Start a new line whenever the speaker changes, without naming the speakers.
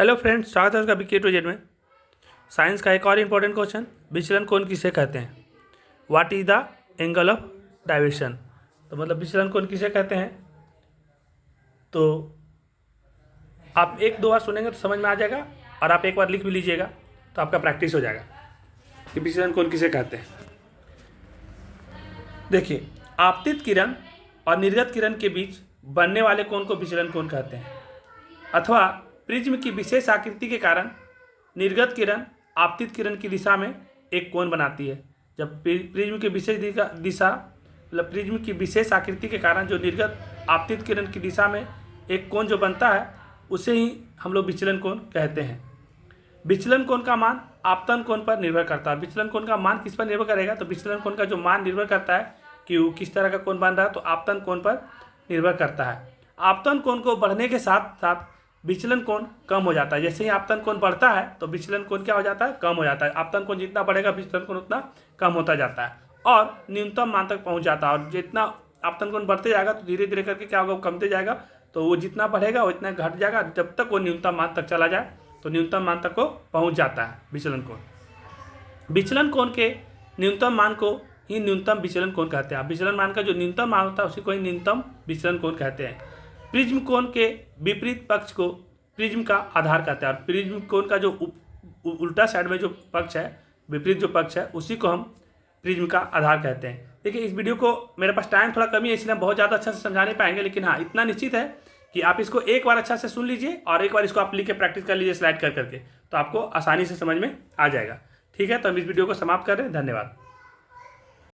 Hello friends, स्वागत है आपका बीके टू जेड में। साइंस का एक और इम्पोर्टेंट क्वेश्चन, विचलन कोण किसे कहते हैं? What is the angle of diversion? तो मतलब विचलन कोण किसे कहते हैं? तो आप एक दो बार सुनेंगे तो समझ में आ जाएगा, और आप एक बार लिख भी लीजिएगा तो आपका प्रैक्टिस हो जाएगा कि विचलन कोण किसे कहते हैं। देखिए, आपतित किरण और निर्गत किरण के बीच बनने वाले कोण को विचलन कोण कहते हैं, अथवा प्रिज्म की विशेष आकृति के कारण निर्गत किरण आपतित किरण की दिशा में एक कोण बनाती है। जब प्रिज्म की विशेष दिशा मतलब प्रिज्म की विशेष आकृति के कारण जो निर्गत आपतित किरण की दिशा में एक कोण जो बनता है उसे ही हम लोग विचलन कोण कहते हैं। विचलन कोण का मान आपतन कोण पर निर्भर करता है। विचलन कोण का मान किस पर निर्भर करेगा? तो विचलन कोण का जो मान निर्भर करता है कि वो किस तरह का कोण बन रहा है, तो आपतन कोण पर निर्भर करता है। आपतन कोण को बढ़ने के साथ साथ विचलन कोण कम हो जाता है। जैसे ही आपतन कोण बढ़ता है तो विचलन कोण क्या हो जाता है? कम हो जाता है। आपतन कोण जितना बढ़ेगा विचलन कोण उतना कम होता जाता है और न्यूनतम मान तक पहुंच जाता है। और जितना आपतन कोण बढ़ते जाएगा तो धीरे धीरे करके क्या होगा, वो कमते जाएगा, तो वो जितना बढ़ेगा वो इतना घट जाएगा, जब तक वो न्यूनतम मान तक चला जाए तो न्यूनतम मान तक को पहुँच जाता है विचलन कोण। विचलन कोण के न्यूनतम मान को ही न्यूनतम विचलन कोण कहते हैं। विचलन मान का जो न्यूनतम मान होता है उसी को ही न्यूनतम विचलन कोण कहते हैं। प्रिज्म कोण के विपरीत पक्ष को प्रिज्म का आधार कहते हैं, और प्रिज्म कोण का जो उल्टा साइड में जो पक्ष है, विपरीत जो पक्ष है, उसी को हम प्रिज्म का आधार कहते हैं। देखिए, इस वीडियो को मेरे पास टाइम थोड़ा कमी है इसलिए हम बहुत ज़्यादा अच्छा से समझा नहीं पाएंगे, लेकिन हाँ इतना निश्चित है कि आप इसको एक बार अच्छा से सुन लीजिए और एक बार इसको आप लिख के प्रैक्टिस कर लीजिए स्लाइड कर करके, तो आपको आसानी से समझ में आ जाएगा। ठीक है, तो हम इस वीडियो को समाप्त कर रहे हैं। धन्यवाद।